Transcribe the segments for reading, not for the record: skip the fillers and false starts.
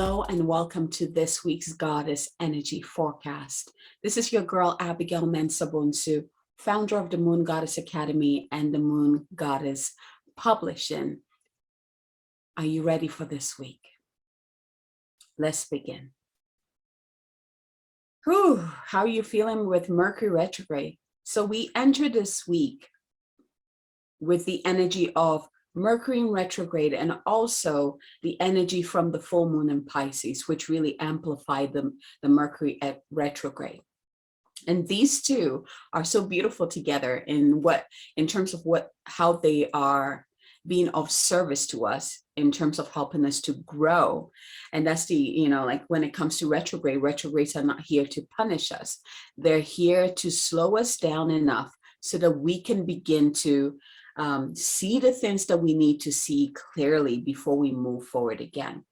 Hello and welcome to this week's Goddess Energy Forecast. This is your girl Abigail Mensah-Bonsu, founder of the Moon Goddess Academy and the Moon Goddess Publishing. Are you ready for this week? Let's begin. How are you feeling with Mercury retrograde? So we enter this week with the energy of Mercury in retrograde and also the energy from the full moon in Pisces, which really amplified the Mercury at retrograde. And these two are so beautiful together in terms of how they are being of service to us in terms of helping us to grow. And that's like when it comes to retrogrades are not here to punish us. They're here to slow us down enough so that we can begin to see the things that we need to see clearly before we move forward again,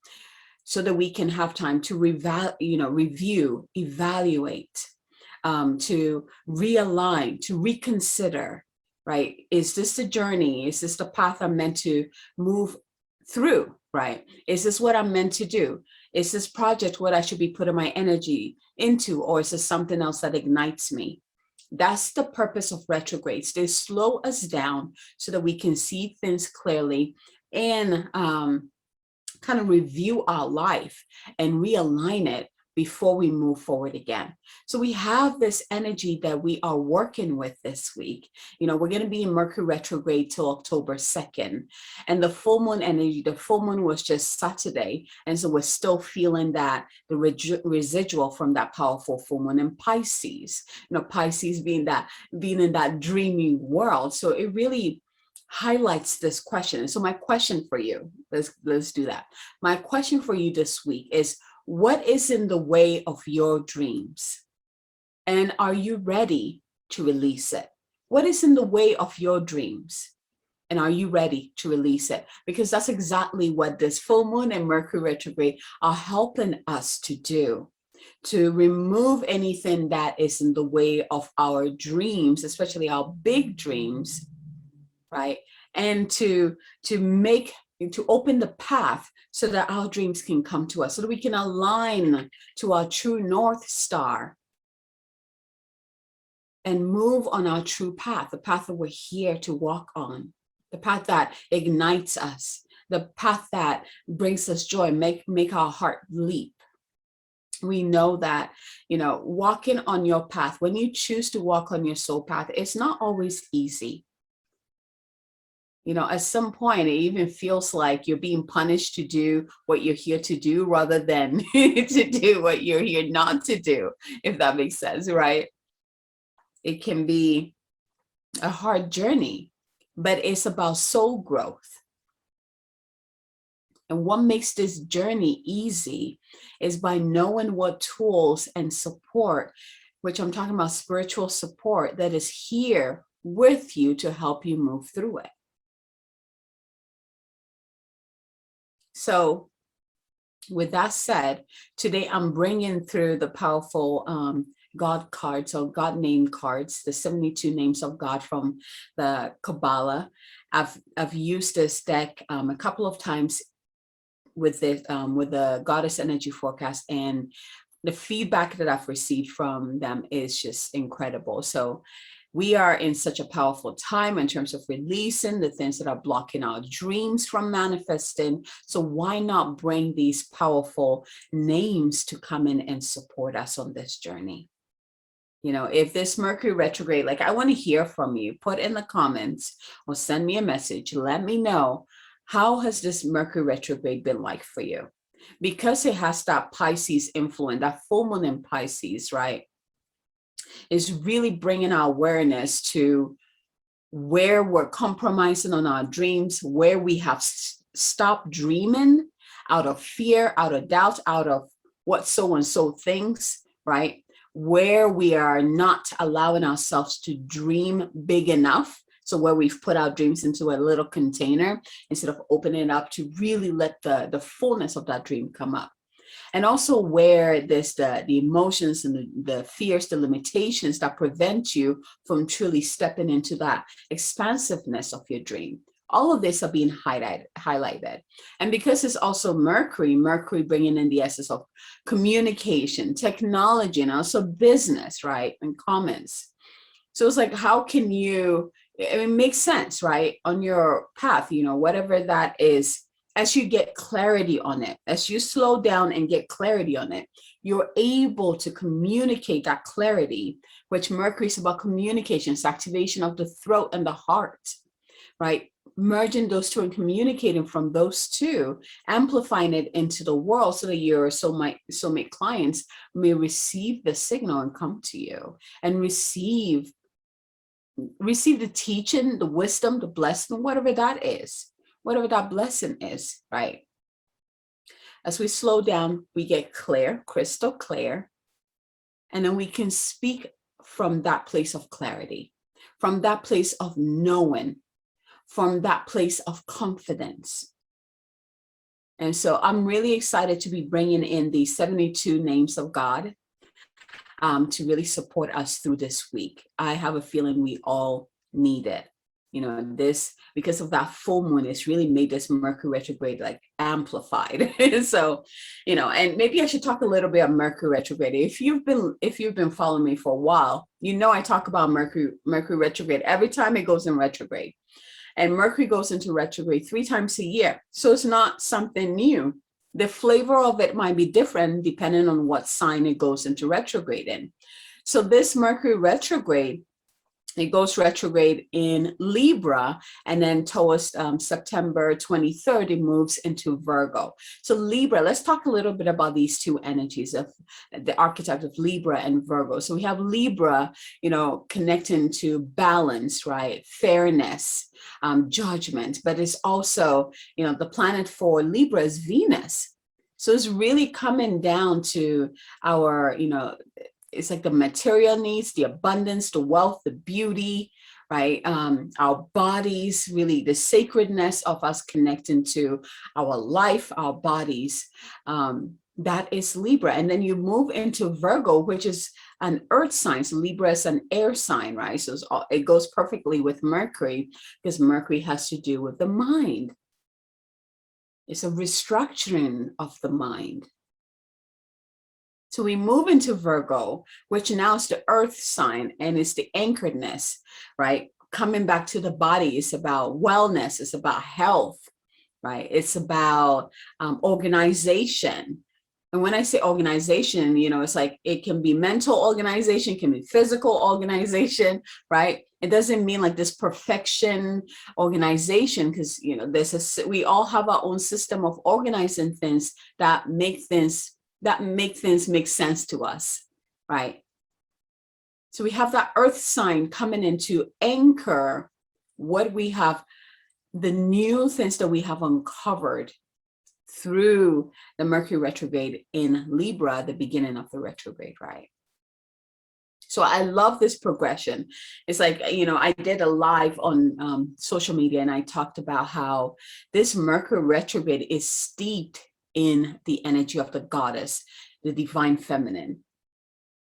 so that we can have time to review, evaluate, to realign, to reconsider, right? Is this the journey? Is this the path I'm meant to move through, right? Is this what I'm meant to do? Is this project what I should be putting my energy into, or is this something else that ignites me? That's the purpose of retrogrades. They slow us down so that we can see things clearly and kind of review our life and realign it before we move forward again. So we have this energy that we are working with this week. We're going to be in Mercury retrograde till October 2nd. And the full moon energy, the full moon was just Saturday. And so we're still feeling that the residual from that powerful full moon in Pisces, Pisces being in that dreamy world. So it really highlights this question. And so my question for you, let's do that. My question for you this week is, what is in the way of your dreams? And are you ready to release it? What is in the way of your dreams? And are you ready to release it? Because that's exactly what this full moon and Mercury retrograde are helping us to do, to remove anything that is in the way of our dreams, especially our big dreams, right? And to open the path so that our dreams can come to us, so that we can align to our true North Star and move on our true path, the path that we're here to walk on, the path that ignites us, the path that brings us joy, make our heart leap. We know that, walking on your path, when you choose to walk on your soul path, it's not always easy. At some point, it even feels like you're being punished to do what you're here to do rather than to do what you're here not to do, if that makes sense, right? It can be a hard journey, but it's about soul growth. And what makes this journey easy is by knowing what tools and support, which I'm talking about spiritual support, that is here with you to help you move through it. So with that said, today I'm bringing through the powerful God cards, or God name cards, the 72 names of God from the Kabbalah. I've used this deck a couple of times with the Goddess Energy Forecast, and the feedback that I've received from them is just incredible. So we are in such a powerful time in terms of releasing the things that are blocking our dreams from manifesting. So why not bring these powerful names to come in and support us on this journey? If this Mercury retrograde, I want to hear from you. Put in the comments or send me a message. Let me know, how has this Mercury retrograde been like for you? Because it has that Pisces influence, that full moon in Pisces, right? Is really bringing our awareness to where we're compromising on our dreams, where we have stopped dreaming out of fear, out of doubt, out of what so-and-so thinks, right? Where we are not allowing ourselves to dream big enough. So where we've put our dreams into a little container instead of opening it up to really let the fullness of that dream come up. And also where there's the emotions and the fears, the limitations that prevent you from truly stepping into that expansiveness of your dream. All of this are being highlighted. And because it's also Mercury bringing in the essence of communication, technology, and also business, right? And comments. So it's like, how can you, it makes sense, right? On your path, whatever that is, as you get clarity on it, as you slow down and get clarity on it, you're able to communicate that clarity, which Mercury is about communication, it's activation of the throat and the heart, right? Merging those two and communicating from those two, amplifying it into the world so that your soulmate clients may receive the signal and come to you and receive the teaching, the wisdom, the blessing, whatever that is, whatever that blessing is, right? As we slow down, we get clear, crystal clear, and then we can speak from that place of clarity, from that place of knowing, from that place of confidence. And so I'm really excited to be bringing in the 72 names of God to really support us through this week. I have a feeling we all need it. This, because of that full moon, it's really made this Mercury retrograde like amplified. So, and maybe I should talk a little bit about Mercury retrograde. If you've been following me for a while, I talk about Mercury retrograde every time it goes in retrograde. And Mercury goes into retrograde 3 times a year. So it's not something new. The flavor of it might be different depending on what sign it goes into retrograde in. So this Mercury retrograde, it goes retrograde in Libra, and then towards September 23rd, it moves into Virgo. So Libra, let's talk a little bit about these two energies of the archetype of Libra and Virgo. So we have Libra, connecting to balance, right? Fairness, judgment, but it's also, the planet for Libra is Venus. So it's really coming down to our, it's like the material needs, the abundance, the wealth, the beauty, right? Our bodies, really the sacredness of us connecting to our life, our bodies. That is Libra. And then you move into Virgo, which is an earth sign. So Libra is an air sign, right? So it goes perfectly with Mercury because Mercury has to do with the mind. It's a restructuring of the mind. So we move into Virgo, which now is the earth sign and it's the anchoredness, right? Coming back to the body, it's about wellness, it's about health, right? It's about organization. And when I say organization, it's like it can be mental organization, it can be physical organization, right? It doesn't mean like this perfection organization because, we all have our own system of organizing things that make things make sense to us, right? So we have that earth sign coming in to anchor what we have, the new things that we have uncovered through the Mercury retrograde in Libra, the beginning of the retrograde, right? So I love this progression. It's like, I did a live on social media and I talked about how this Mercury retrograde is steeped in the energy of the goddess, the divine feminine.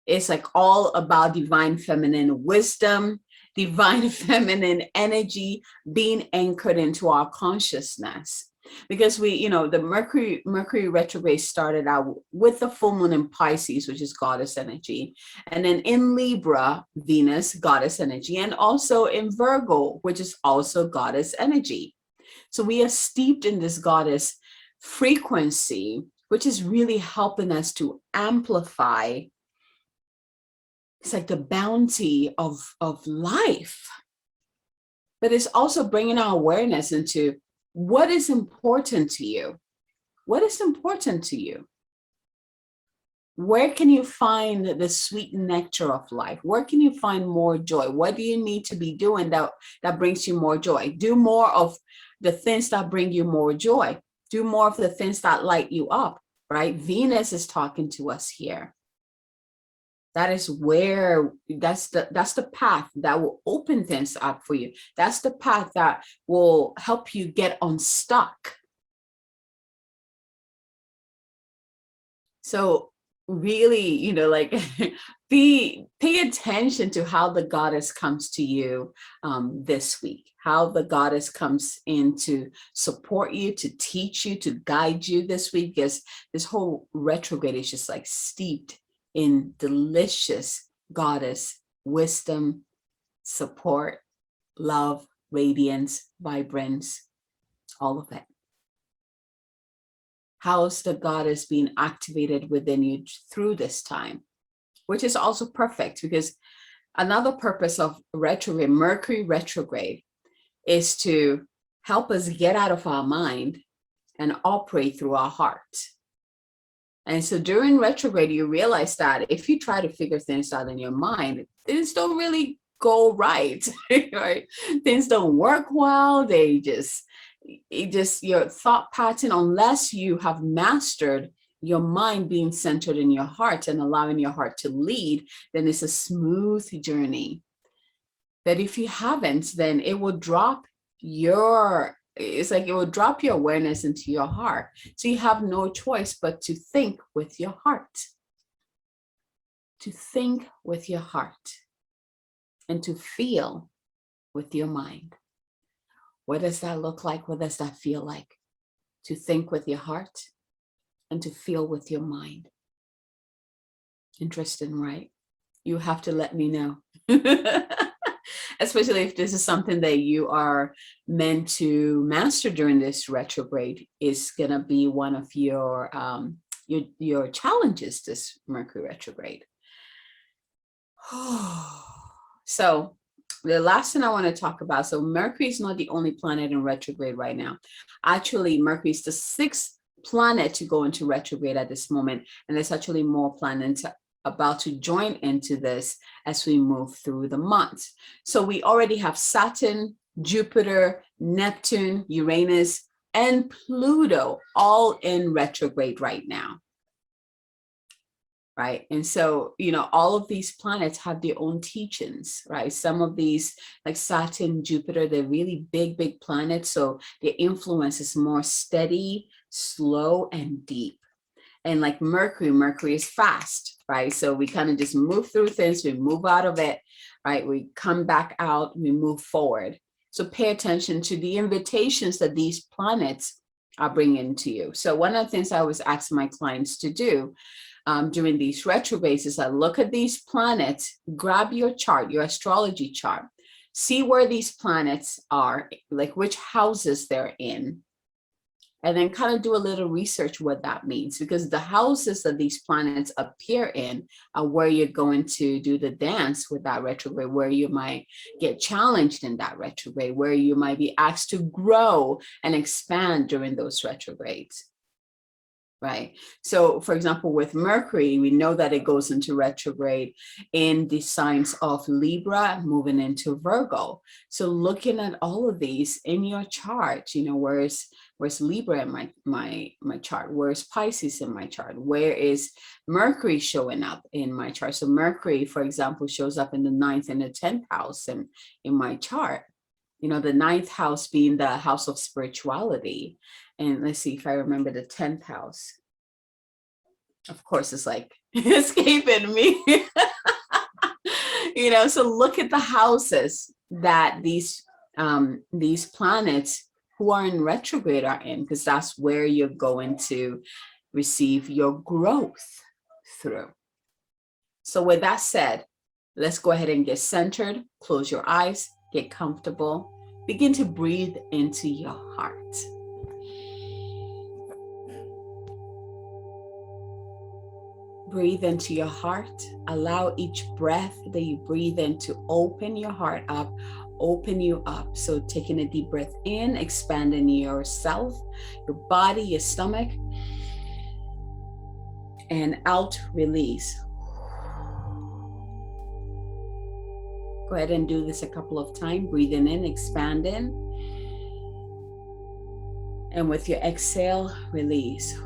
It's like all about divine feminine wisdom, divine feminine energy being anchored into our consciousness. Because the Mercury retrograde started out with the full moon in Pisces, which is goddess energy. And then in Libra, Venus, goddess energy. And also in Virgo, which is also goddess energy. So we are steeped in this goddess frequency, which is really helping us to amplify. It's like the bounty of life. But it's also bringing our awareness into what is important to you. What is important to you? Where can you find the sweet nectar of life? Where can you find more joy? What do you need to be doing that brings you more joy? Do more of the things that bring you more joy. Do more of the things that light you up, right? Venus is talking to us here. That is where, that's the path that will open things up for you. That's the path that will help you get unstuck. So really, like pay attention to how the goddess comes to you this week, how the goddess comes in to support you, to teach you, to guide you this week, because this whole retrograde is just like steeped in delicious goddess wisdom, support, love, radiance, vibrance, all of it. How's the goddess being activated within you through this time? Which is also perfect, because another purpose of retrograde, Mercury retrograde, is to help us get out of our mind and operate through our heart. And so during retrograde, you realize that if you try to figure things out in your mind, things don't really go right, right? Things don't work well. Your thought pattern, unless you have mastered your mind being centered in your heart and allowing your heart to lead, then it's a smooth journey. But if you haven't, then it will drop your awareness into your heart. So you have no choice but to think with your heart. To think with your heart and to feel with your mind. What does that look like? What does that feel like? To think with your heart and to feel with your mind. Interesting, right? You have to let me know. Especially if this is something that you are meant to master during this retrograde, is going to be one of your challenges, this Mercury retrograde. So the last thing I want to talk about, so Mercury is not the only planet in retrograde right now. Actually, Mercury is the 6th planet to go into retrograde at this moment, and there's actually more planets about to join into this as we move through the month. So we already have Saturn, Jupiter, Neptune, Uranus, and Pluto all in retrograde right now. Right. And so, all of these planets have their own teachings, right? Some of these, like Saturn, Jupiter, they're really big planets. So their influence is more steady, slow, and deep. And like Mercury is fast, right? So we kind of just move through things, we move out of it, right? We come back out, we move forward. So pay attention to the invitations that these planets are bringing to you. So one of the things I always ask my clients to do during these retrogrades is I look at these planets, grab your chart, your astrology chart, see where these planets are, like which houses they're in, and then kind of do a little research what that means, because the houses that these planets appear in are where you're going to do the dance with that retrograde, where you might get challenged in that retrograde, where you might be asked to grow and expand during those retrogrades. Right. So, for example, with Mercury, we know that it goes into retrograde in the signs of Libra, moving into Virgo. So looking at all of these in your chart, where's Libra in my chart? Where's Pisces in my chart? Where is Mercury showing up in my chart? So Mercury, for example, shows up in the 9th and the 10th house in my chart. The 9th house being the house of spirituality. And let's see if I remember the 10th house. Of course, it's like escaping me. So look at the houses that these planets who are in retrograde are in, because that's where you're going to receive your growth through. So with that said, let's go ahead and get centered. Close your eyes, get comfortable. Begin to breathe into your heart. Breathe into your heart. Allow each breath that you breathe in to open your heart up, open you up. So taking a deep breath in, expanding yourself, your body, your stomach, and out, release. Go ahead and do this a couple of times. Breathing in, expanding. And with your exhale, release.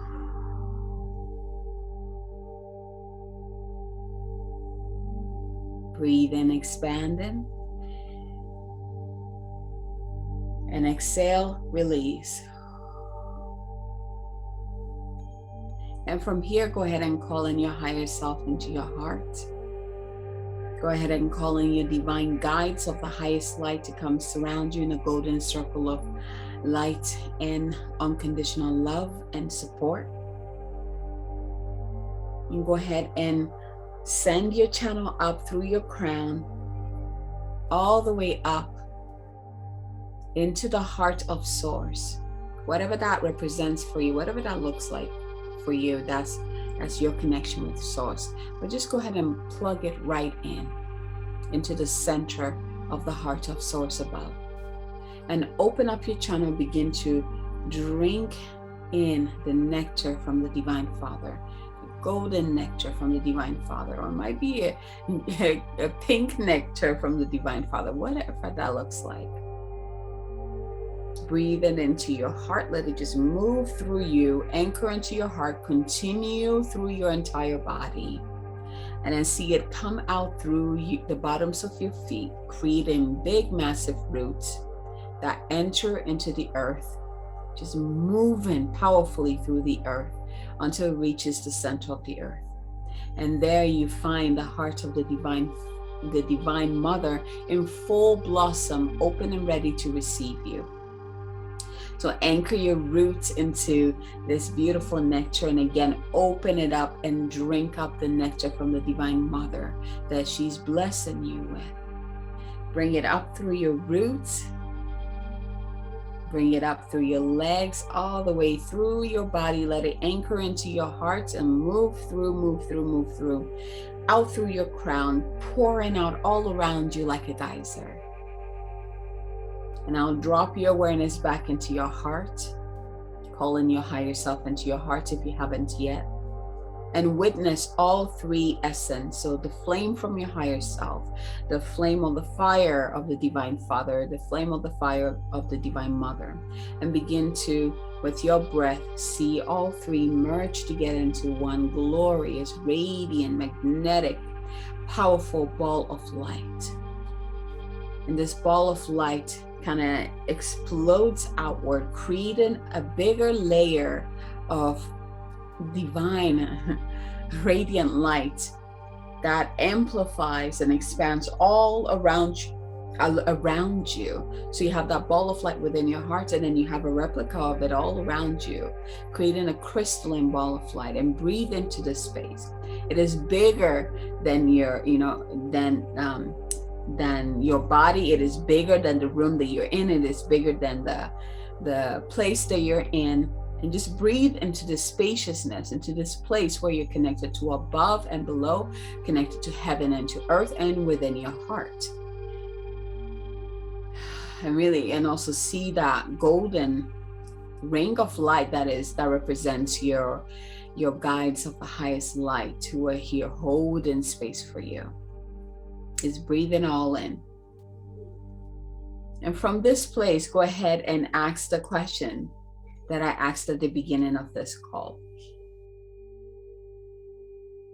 Breathe in, expanding. And exhale, release. And from here, go ahead and call in your higher self into your heart. Go ahead and call in your divine guides of the highest light to come surround you in a golden circle of light and unconditional love and support. And go ahead and send your channel up through your crown, all the way up into the heart of Source. Whatever that represents for you, whatever that looks like for you, that's your connection with Source. But just go ahead and plug it right into the center of the heart of Source above. And open up your channel, begin to drink in the nectar from the Divine Father, the golden nectar from the Divine Father, or it might be a pink nectar from the Divine Father, whatever that looks like. Breathe it into your heart, let it just move through you, anchor into your heart, continue through your entire body, and then see it come out through the bottoms of your feet, creating big, massive roots that enter into the earth, just moving powerfully through the earth until it reaches the center of the earth. And there you find the heart of the divine mother in full blossom, open and ready to receive you. So anchor your roots into this beautiful nectar, and again, open it up and drink up the nectar from the Divine Mother that she's blessing you with. Bring it up through your roots. Bring it up through your legs, all the way through your body. Let it anchor into your heart and move through, out through your crown, pouring out all around you like a geyser. And I'll drop your awareness back into your heart. Call in your higher self into your heart if you haven't yet. And witness all three essence. So the flame from your higher self, the flame of the fire of the Divine Father, the flame of the fire of the Divine Mother. And begin to, with your breath, see all three merge together into one glorious, radiant, magnetic, powerful ball of light. And this ball of light kind of explodes outward, creating a bigger layer of divine radiant light that amplifies and expands all around you. So you have that ball of light within your heart, and then you have a replica of it all around you, creating a crystalline ball of light. And breathe into this space. It is bigger than your, than your body. It is bigger than the room that you're in. It is bigger than the place that you're in. And just breathe into this spaciousness, into this place where you're connected to above and below, connected to heaven and to earth, and within your heart. And also see that golden ring of light that represents your guides of the highest light who are here holding space for you. Is breathing all in. And from this place, go ahead and ask the question that I asked at the beginning of this call.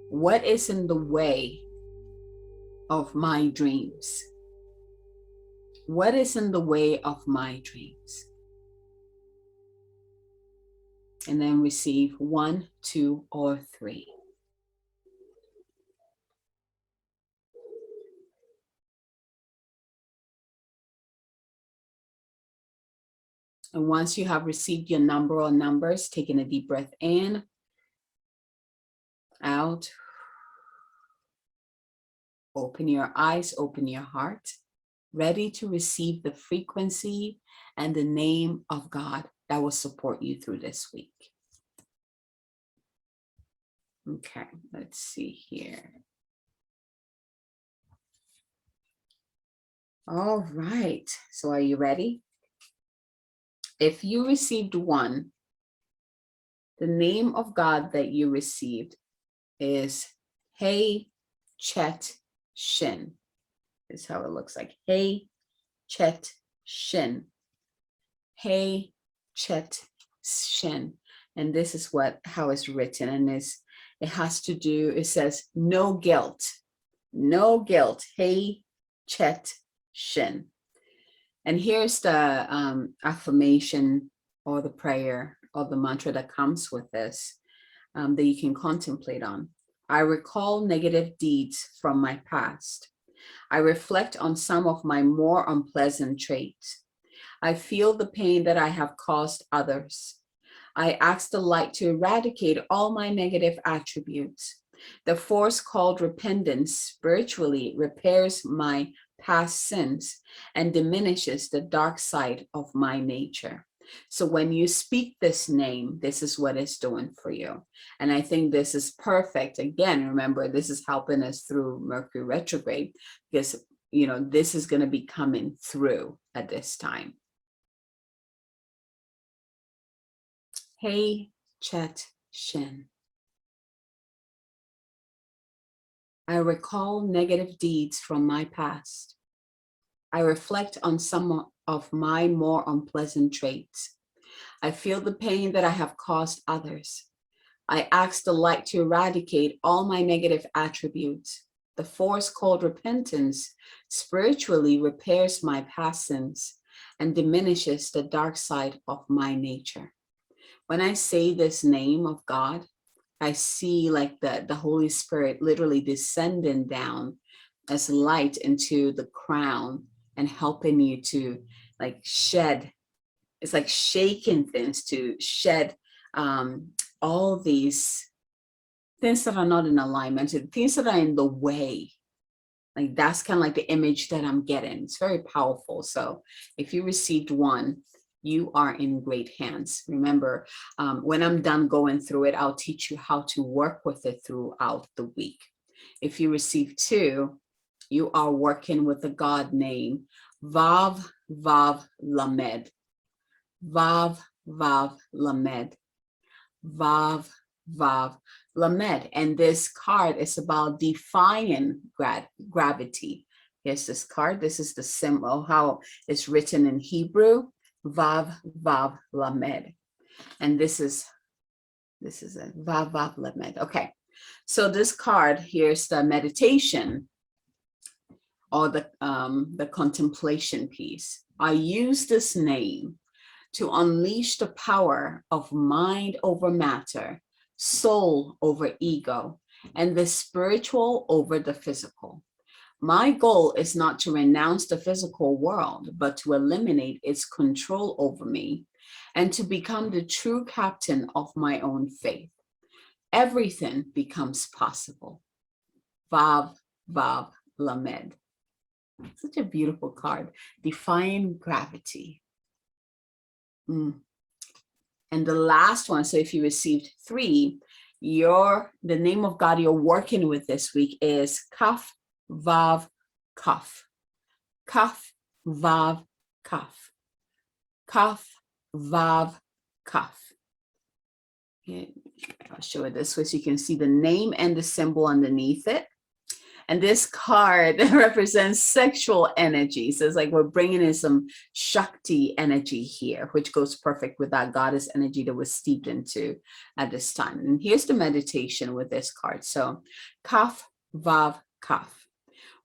What is in the way of my dreams? What is in the way of my dreams? And then receive 1, 2, or 3. And once you have received your number or numbers, taking a deep breath in, out, open your eyes, open your heart, ready to receive the frequency and the name of God that will support you through this week. Okay, let's see here. All right, so are you ready? If you received 1, the name of God that you received is Hey Chet Shin. This is how it looks like. Hey Chet Shin. Hey Chet Shin. And this is how it's written. And it has to do, it says, no guilt. No guilt. Hey Chet Shin. And here's the affirmation or the prayer or the mantra that comes with this. that you can contemplate on. I recall negative deeds from my past. I reflect on some of my more unpleasant traits. I feel the pain that I have caused others. I ask the light to eradicate all my negative attributes. The force called repentance spiritually repairs my past sins and diminishes the dark side of my nature. So when you speak this name, this is what it's doing for you. And I think this is perfect. Again, remember, this is helping us through Mercury retrograde, because, this is going to be coming through at this time. Hey, Chet Shin. I recall negative deeds from my past. I reflect on some of my more unpleasant traits. I feel the pain that I have caused others. I ask the light to eradicate all my negative attributes. The force called repentance spiritually repairs my past sins and diminishes the dark side of my nature. When I say this name of God, I see like the Holy Spirit literally descending down as light into the crown and helping you to like shed. It's like shaking things to shed all these things that are not in alignment, things that are in the way. Like that's kind of like the image that I'm getting. It's very powerful. So if you received one, you are in great hands. Remember, when I'm done going through it, I'll teach you how to work with it throughout the week. If you receive two, you are working with the God name, Vav Vav Lamed. Vav Vav Lamed. Vav Vav Lamed. And this card is about defying gravity. Here's this card. This is the symbol, how it's written in Hebrew. Vav Vav Lamed. And this is it. Vav Vav Lamed. Okay. So this card, here's the meditation or the contemplation piece. I use this name to unleash the power of mind over matter, soul over ego, and the spiritual over the physical. My goal is not to renounce the physical world, but to eliminate its control over me and to become the true captain of my own fate. Everything becomes possible. Vav Vav Lamed. Such a beautiful card, defying gravity. And the last one, so if you received three, the name of God you're working with this week is Kaf Vav Kaf. Kaf Vav Kaf. Kaf Vav Kaf. I'll show it this way so you can see the name and the symbol underneath it. And this card represents sexual energy. So it's like we're bringing in some Shakti energy here, which goes perfect with that goddess energy that we're steeped into at this time. And here's the meditation with this card. So Kaf Vav Kaf.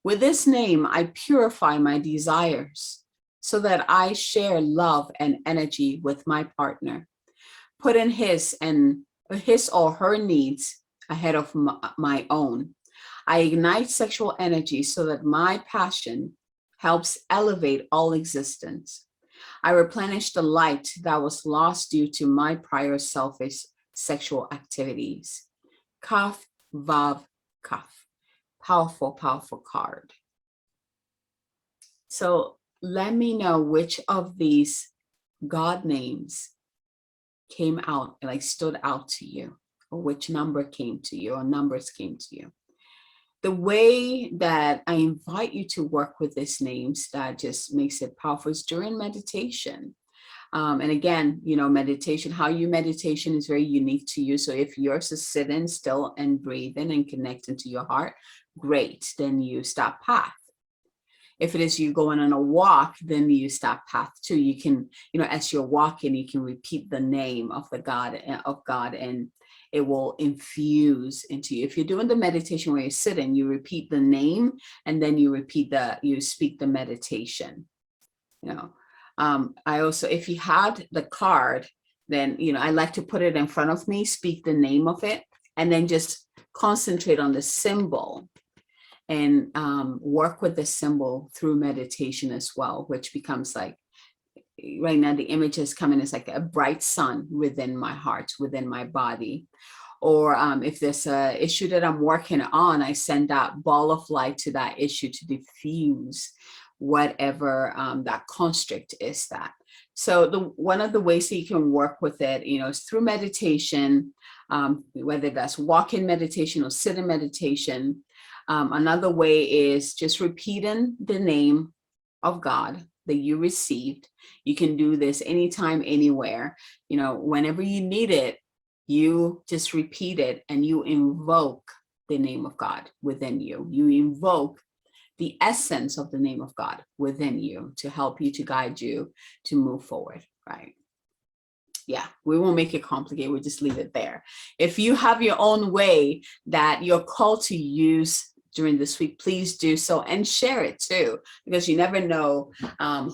With this name, I purify my desires so that I share love and energy with my partner, putting his or her needs ahead of my own. I ignite sexual energy so that my passion helps elevate all existence. I replenish the light that was lost due to my prior selfish sexual activities. Kaf Vav Kaf. Powerful, powerful card. So let me know which of these God names came out, like stood out to you, or which number came to you, or numbers came to you. The way that I invite you to work with these names that just makes it powerful is during meditation. And again, meditation, how you meditation is very unique to you. So if yours is sitting still and breathing and connecting to your heart, great, then you stop path. If it is you going on a walk, then you stop path too. You can, as you're walking, you can repeat the name of God, and it will infuse into you. If you're doing the meditation where you're sitting, you repeat the name and then you speak the meditation. I also, if you had the card, then, I like to put it in front of me, speak the name of it, and then just concentrate on the symbol and work with the symbol through meditation as well, which becomes like, right now the image is coming as like a bright sun within my heart, within my body. Or if there's a issue that I'm working on, I send that ball of light to that issue to diffuse whatever that constrict is that. So one of the ways that you can work with it, is through meditation, whether that's walk-in meditation or sit-in meditation. Another way is just repeating the name of God that you received. You can do this anytime, anywhere, whenever you need it. You just repeat it and you invoke the name of God within you. You invoke the essence of the name of God within you to help you, to guide you, to move forward, right? Yeah, we won't make it complicated. We'll just leave it there. If you have your own way that you're called to use during this week, please do so and share it too, because you never know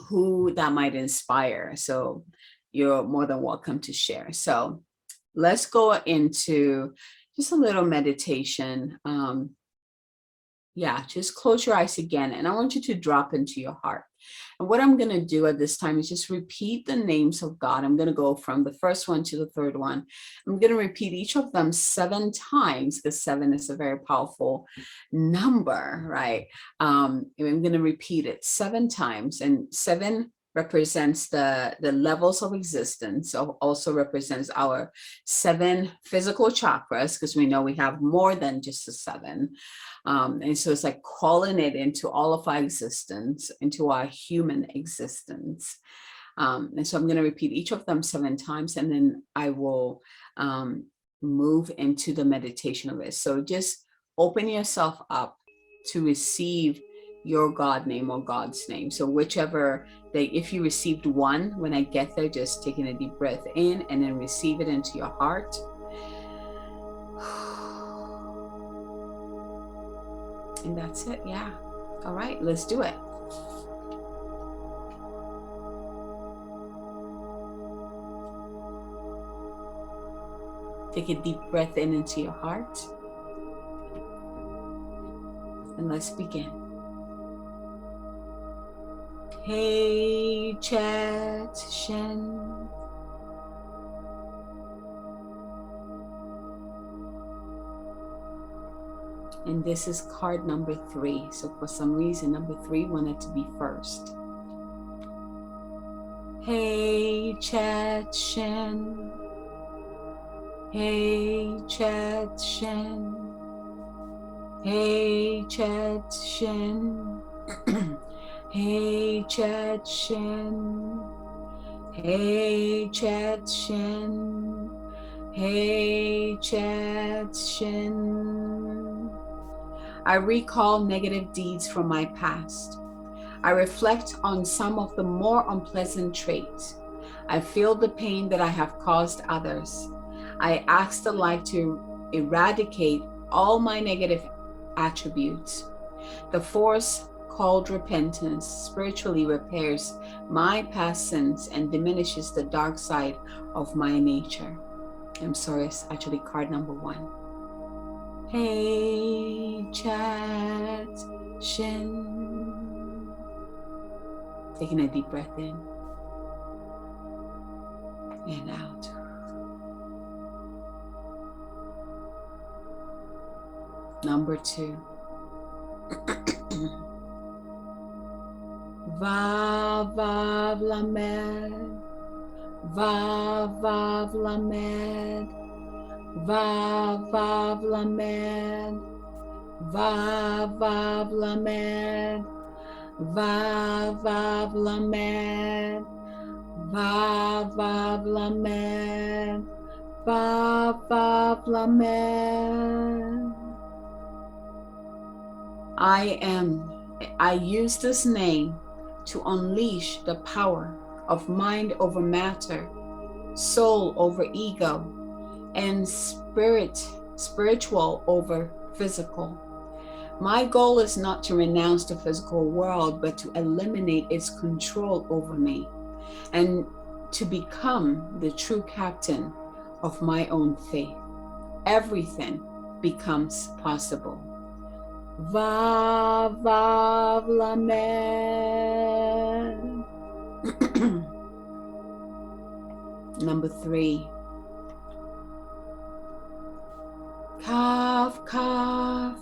who that might inspire. So you're more than welcome to share. So let's go into just a little meditation. Just close your eyes again, and I want you to drop into your heart. And what I'm going to do at this time is just repeat the names of God. I'm going to go from the first one to the third one. I'm going to repeat each of them 7 times, because 7 is a very powerful number, right? I'm going to repeat it 7 times, and 7 represents the levels of existence. So also represents our 7 physical chakras, because we know we have more than just the 7. And so it's like calling it into all of our existence, into our human existence. And so I'm going to repeat each of them 7 times, and then I will move into the meditation of it. So just open yourself up to receive your God name or God's name. So whichever if you received 1, when I get there, just taking a deep breath in and then receive it into your heart. And that's it. Yeah. All right, let's do it. Take a deep breath in into your heart. And let's begin. Hey, Chat Shen. And this is card number 3. So for some reason, number 3 wanted to be first. Hey, Chat Shen. Hey, Chat Shen. Hey, Chat Shen. Hey, Chat Shen. Hey, Chat Shen. Hey, Chat Shen. I recall negative deeds from my past. I reflect on some of the more unpleasant traits. I feel the pain that I have caused others. I ask the light to eradicate all my negative attributes. The force called repentance spiritually repairs my past sins and diminishes the dark side of my nature. I'm sorry, it's actually card number 1. Hey, Chat Shen. Taking a deep breath in and out. Number 2. Vav Vav Lamed. Vav Vav Lamed. Vav Vav Lamed. Vav Vav Lamed. Vav Vav Lamed. Vav Vav Lamed. Vav Vav Lamed. I use this name to unleash the power of mind over matter, soul over ego, and spiritual over physical. My goal is not to renounce the physical world, but to eliminate its control over me. And to become the true captain of my own faith. Everything becomes possible. Vav, vav, lamed. Number 3. Kaf, kaf.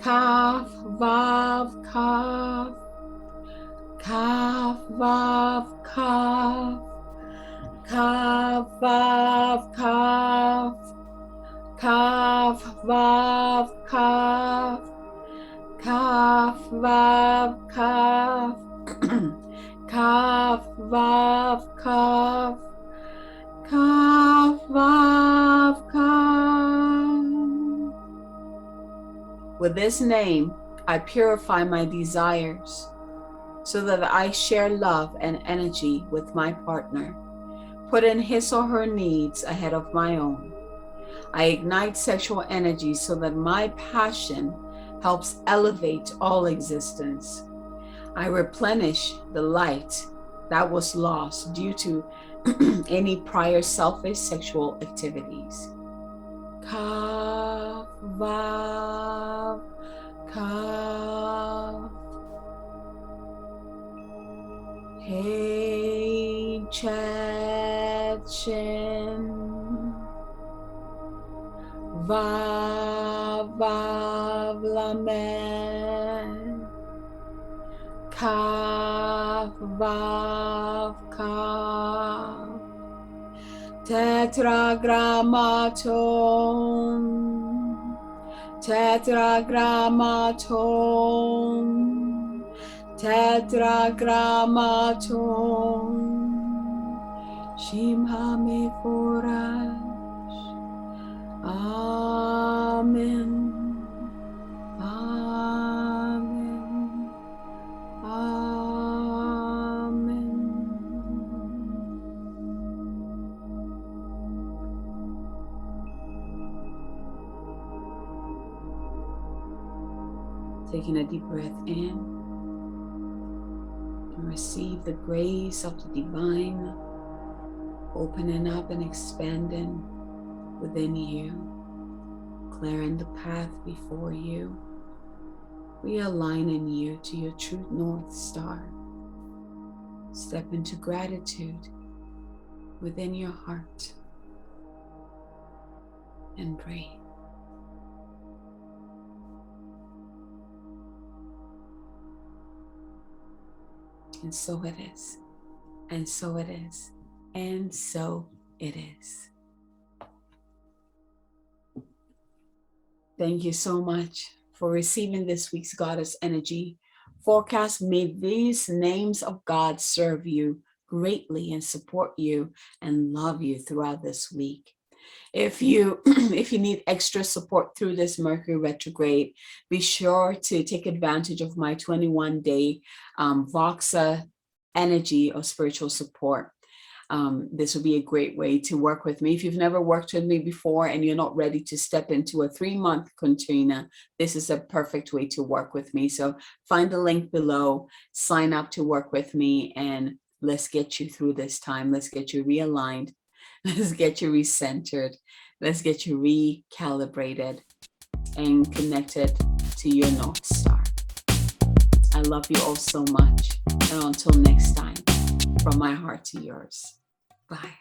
Kaf, vav, kaf. Kaf, vav, kaf. Kaf, vav, kaf. Kaf, vav, kaf. Kaf, vav, kaf. Kaf, vav, kaf. Kaf, vav, kaf. With this name, I purify my desires so that I share love and energy with my partner, putting his or her needs ahead of my own. I ignite sexual energy so that my passion helps elevate all existence. I replenish the light that was lost due to any prior selfish sexual activities. Kaf, vav, kaf. Hey, chat, shin. Vav, vav, lamed. Kaf, vav, kaf. Tetragrammaton. Tetragrammaton. Tetragrammaton. Shema meforash. Amen. Amen. Amen. Taking a deep breath in and receive the grace of the divine, opening up and expanding within you, clearing the path before you, realigning you to your true North Star. Step into gratitude within your heart and breathe. And so it is, and so it is, and so it is. Thank you so much for receiving this week's Goddess Energy forecast. May these names of God serve you greatly and support you and love you throughout this week. If you need extra support through this Mercury retrograde, be sure to take advantage of my 21-day Voxa energy of spiritual support. This will be a great way to work with me. If you've never worked with me before and you're not ready to step into a 3-month container, this is a perfect way to work with me. So find the link below, sign up to work with me, and let's get you through this time. Let's get you realigned. Let's get you recentered. Let's get you recalibrated and connected to your North Star. I love you all so much. And until next time, from my heart to yours. Bye.